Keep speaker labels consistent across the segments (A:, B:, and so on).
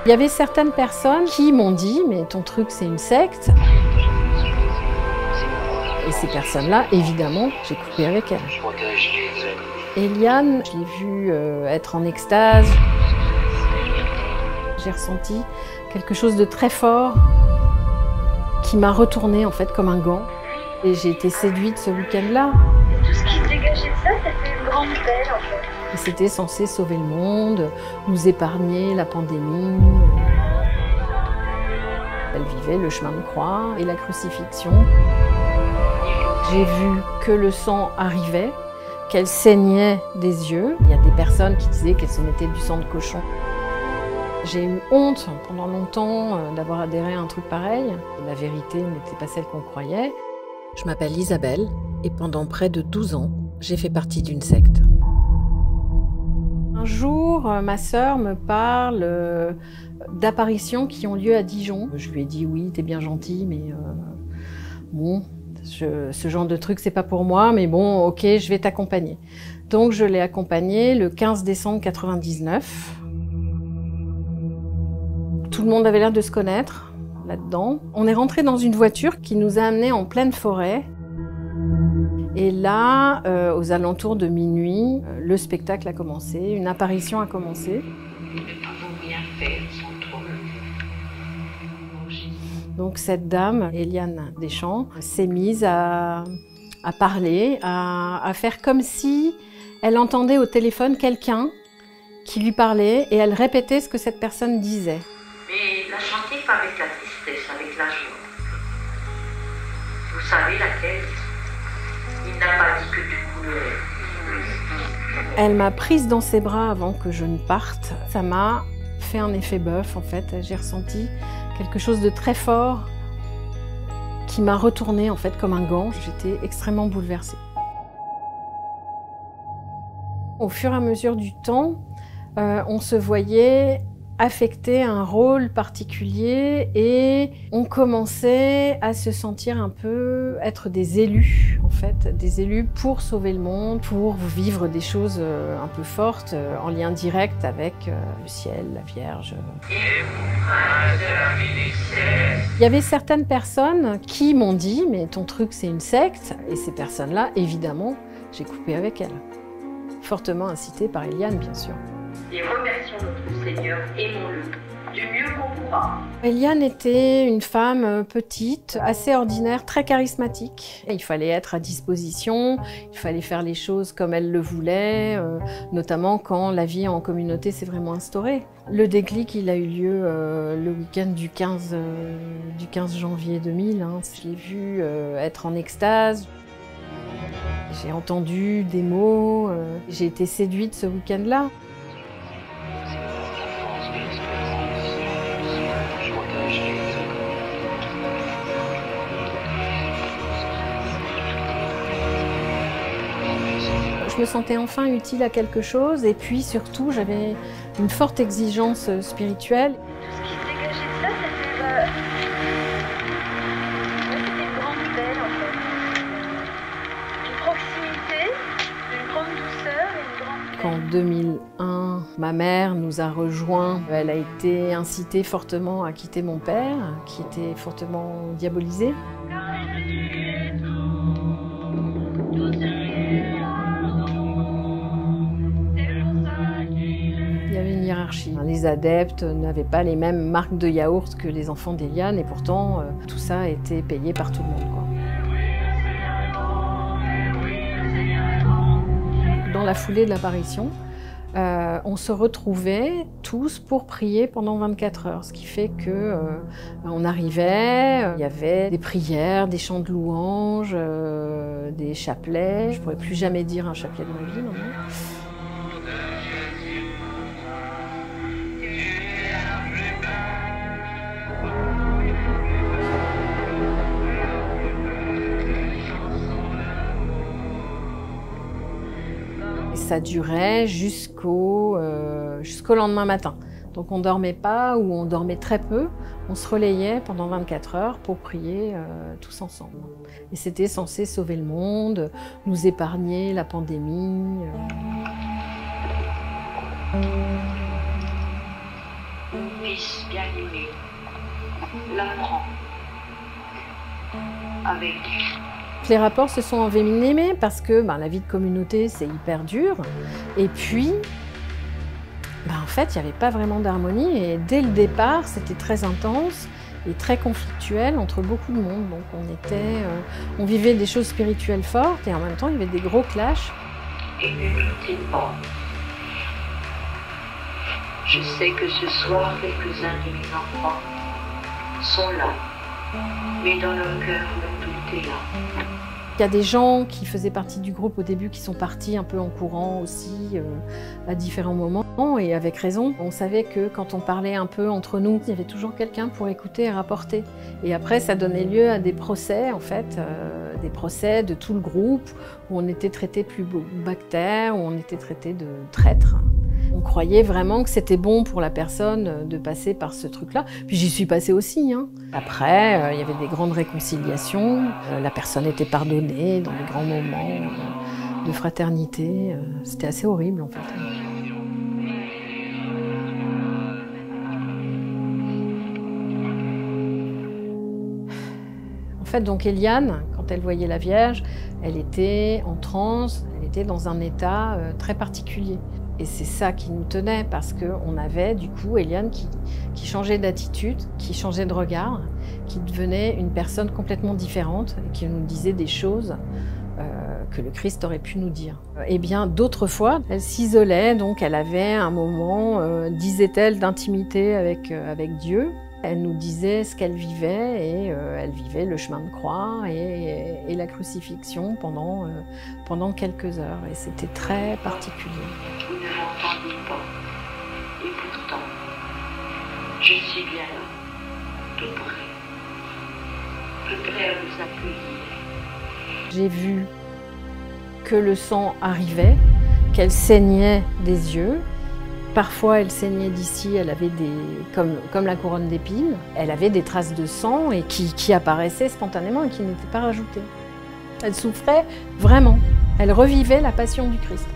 A: Il y avait certaines personnes qui m'ont dit « mais ton truc c'est une secte ». Et ces personnes-là, évidemment, j'ai coupé avec elles. Eliane, je l'ai vue être en extase. J'ai ressenti quelque chose de très fort qui m'a retournée en fait comme un gant. Et j'ai été séduite ce week-end-là.
B: Tout ce qui se dégageait de ça, c'était une grande belle en fait.
A: Et c'était censé sauver le monde, nous épargner la pandémie. Elle vivait le chemin de croix et la crucifixion. J'ai vu que le sang arrivait, qu'elle saignait des yeux. Il y a des personnes qui disaient qu'elle se mettait du sang de cochon. J'ai eu honte pendant longtemps d'avoir adhéré à un truc pareil. La vérité n'était pas celle qu'on croyait. Je m'appelle Isabelle et pendant près de 12 ans, j'ai fait partie d'une secte. Un jour, ma sœur me parle d'apparitions qui ont lieu à Dijon. Je lui ai dit oui, t'es bien gentille, mais bon, ce genre de truc, c'est pas pour moi, mais bon, ok, je vais t'accompagner. Donc je l'ai accompagnée le 15 décembre 99. Tout le monde avait l'air de se connaître là-dedans. On est rentré dans une voiture qui nous a amenés en pleine forêt. Et là, aux alentours de minuit, le spectacle a commencé, une apparition a commencé. Donc cette dame, Eliane Deschamps, s'est mise à parler, à faire comme si elle entendait au téléphone quelqu'un qui lui parlait et elle répétait ce que cette personne disait.
C: Mais la chanter pas avec la tristesse, avec la joie. Vous savez laquelle? Il n'a pas dit que du couleur.
A: Elle m'a prise dans ses bras avant que je ne parte. Ça m'a fait un effet bœuf en fait. J'ai ressenti quelque chose de très fort qui m'a retournée en fait comme un gant. J'étais extrêmement bouleversée. Au fur et à mesure du temps, on se voyait affecter un rôle particulier et on commençait à se sentir un peu être des élus en fait, des élus pour sauver le monde, pour vivre des choses un peu fortes en lien direct avec le ciel, la Vierge. Il y avait certaines personnes qui m'ont dit mais ton truc c'est une secte et ces personnes-là évidemment j'ai coupé avec elles. Fortement incitée par Eliane bien sûr.
C: Et remercions notre Seigneur, aimons-le du mieux qu'on pourra.
A: Eliane était une femme petite, assez ordinaire, très charismatique. Il fallait être à disposition, il fallait faire les choses comme elle le voulait, notamment quand la vie en communauté s'est vraiment instaurée. Le déclic, il a eu lieu le week-end du 15 janvier 2000. Je l'ai vue être en extase. J'ai entendu des mots, j'ai été séduite ce week-end-là. Je me sentais enfin utile à quelque chose et puis surtout j'avais une forte exigence spirituelle.
B: Tout ce qui se dégageait de ça, c'était une grande belle en fait. Une proximité, une grande douceur et une grande...
A: En 2001, ma mère nous a rejoints. Elle a été incitée fortement à quitter mon père, qui était fortement diabolisé. Il y avait une hiérarchie. Les adeptes n'avaient pas les mêmes marques de yaourt que les enfants d'Eliane et pourtant tout ça a été payé par tout le monde, quoi. Dans la foulée de l'apparition, on se retrouvait tous pour prier pendant 24 heures, ce qui fait que on arrivait, il y avait des prières, des chants de louanges, des chapelets. Je pourrais plus jamais dire un chapelet de ma vie, non. Ça durait jusqu'au lendemain matin. Donc on ne dormait pas ou on dormait très peu. On se relayait pendant 24 heures pour prier tous ensemble. Et c'était censé sauver le monde, nous épargner la pandémie.
C: fils bien-aimé, l'apprend avec
A: Les rapports se sont envenimés parce que la vie de communauté, c'est hyper dur. Et puis, en fait, il n'y avait pas vraiment d'harmonie. Et dès le départ, c'était très intense et très conflictuel entre beaucoup de monde. Donc on vivait des choses spirituelles fortes et en même temps, il y avait des gros clashs.
C: et ne quittez pas. Je sais que ce soir, quelques-uns de mes enfants sont là, mais dans leur cœur, tout est là.
A: Il y a des gens qui faisaient partie du groupe au début qui sont partis un peu en courant aussi à différents moments et avec raison. On savait que quand on parlait un peu entre nous, il y avait toujours quelqu'un pour écouter et rapporter. Et après, ça donnait lieu à des procès, en fait, des procès de tout le groupe où on était traité plus bactère, où on était traité de traître. On croyait vraiment que c'était bon pour la personne de passer par ce truc-là. Puis j'y suis passée aussi. Après, il y avait des grandes réconciliations. La personne était pardonnée dans les grands moments de fraternité. C'était assez horrible, en fait. En fait, donc Eliane, quand elle voyait la Vierge, elle était en transe, elle était dans un état très particulier. Et c'est ça qui nous tenait, parce qu'on avait du coup Eliane qui changeait d'attitude, qui changeait de regard, qui devenait une personne complètement différente et qui nous disait des choses que le Christ aurait pu nous dire. Et bien d'autres fois, elle s'isolait, donc elle avait un moment, disait-elle, d'intimité avec Dieu. Elle nous disait ce qu'elle vivait et elle vivait le chemin de croix et la crucifixion pendant quelques heures. Et c'était très particulier.
C: Vous ne m'entendez pas. Et pourtant, je suis bien là, tout prêt à vous accueillir.
A: J'ai vu que le sang arrivait, qu'elle saignait des yeux. Parfois, elle saignait d'ici, elle avait comme la couronne d'épines, elle avait des traces de sang et qui apparaissaient spontanément et qui n'étaient pas rajoutées. Elle souffrait vraiment, elle revivait la passion du Christ.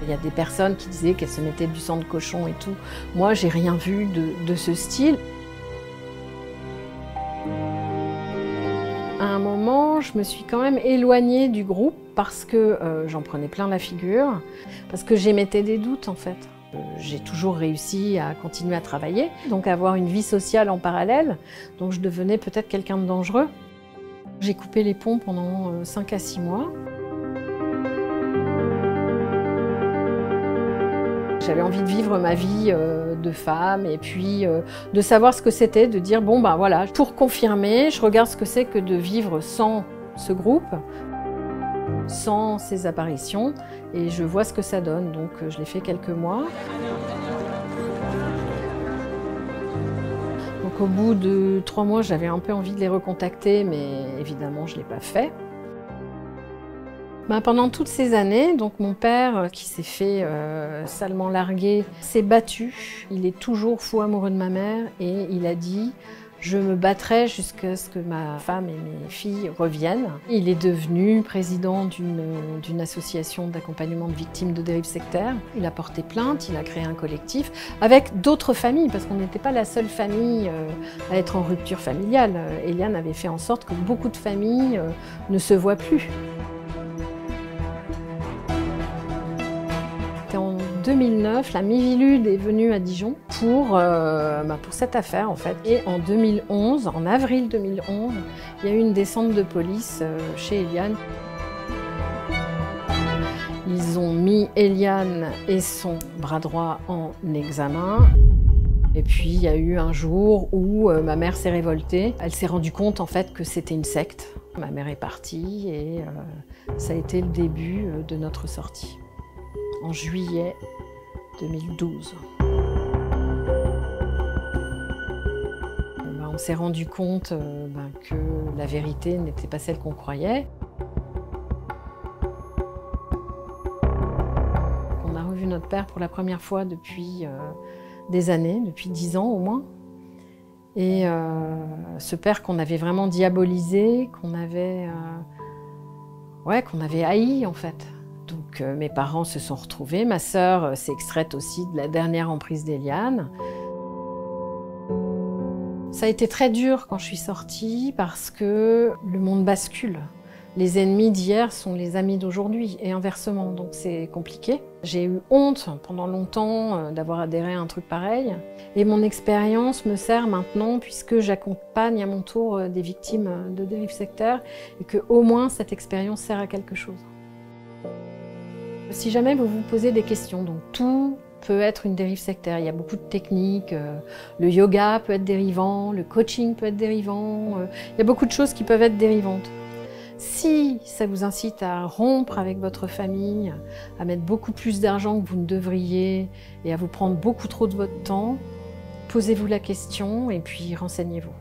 A: Il y a des personnes qui disaient qu'elle se mettait du sang de cochon et tout. Moi, j'ai rien vu de ce style. À un moment, je me suis quand même éloignée du groupe parce que j'en prenais plein la figure, parce que j'émettais des doutes en fait. J'ai toujours réussi à continuer à travailler, donc à avoir une vie sociale en parallèle, donc je devenais peut-être quelqu'un de dangereux. J'ai coupé les ponts pendant 5 à 6 mois. J'avais envie de vivre ma vie de femme et puis de savoir ce que c'était, de dire bon ben voilà, pour confirmer, je regarde ce que c'est que de vivre sans ce groupe, sans ces apparitions, et je vois ce que ça donne. Donc je l'ai fait quelques mois. Donc au bout de 3 mois, j'avais un peu envie de les recontacter, mais évidemment je ne l'ai pas fait. Pendant toutes ces années, donc mon père, qui s'est fait salement larguer, s'est battu. Il est toujours fou amoureux de ma mère et il a dit « Je me battrai jusqu'à ce que ma femme et mes filles reviennent ». Il est devenu président d'une association d'accompagnement de victimes de dérives sectaires. Il a porté plainte, il a créé un collectif avec d'autres familles, parce qu'on n'était pas la seule famille à être en rupture familiale. Eliane avait fait en sorte que beaucoup de familles ne se voient plus. En 2009, la Miviludes est venue à Dijon pour cette affaire en fait. Et en 2011, en avril 2011, il y a eu une descente de police chez Eliane. Ils ont mis Eliane et son bras droit en examen. Et puis il y a eu un jour où ma mère s'est révoltée. Elle s'est rendue compte en fait que c'était une secte. Ma mère est partie et ça a été le début de notre sortie. En juillet 2012. On s'est rendu compte que la vérité n'était pas celle qu'on croyait. On a revu notre père pour la première fois depuis des années, depuis 10 ans au moins. Et ce père qu'on avait vraiment diabolisé, qu'on avait haï en fait. Donc mes parents se sont retrouvés, ma sœur s'est extraite aussi de la dernière emprise d'Eliane. Ça a été très dur quand je suis sortie parce que le monde bascule. Les ennemis d'hier sont les amis d'aujourd'hui et inversement, donc c'est compliqué. J'ai eu honte pendant longtemps d'avoir adhéré à un truc pareil et mon expérience me sert maintenant puisque j'accompagne à mon tour des victimes de dérives sectaires et que au moins cette expérience sert à quelque chose. Si jamais vous vous posez des questions, donc tout peut être une dérive sectaire, il y a beaucoup de techniques, le yoga peut être dérivant, le coaching peut être dérivant, il y a beaucoup de choses qui peuvent être dérivantes. Si ça vous incite à rompre avec votre famille, à mettre beaucoup plus d'argent que vous ne devriez et à vous prendre beaucoup trop de votre temps, posez-vous la question et puis renseignez-vous.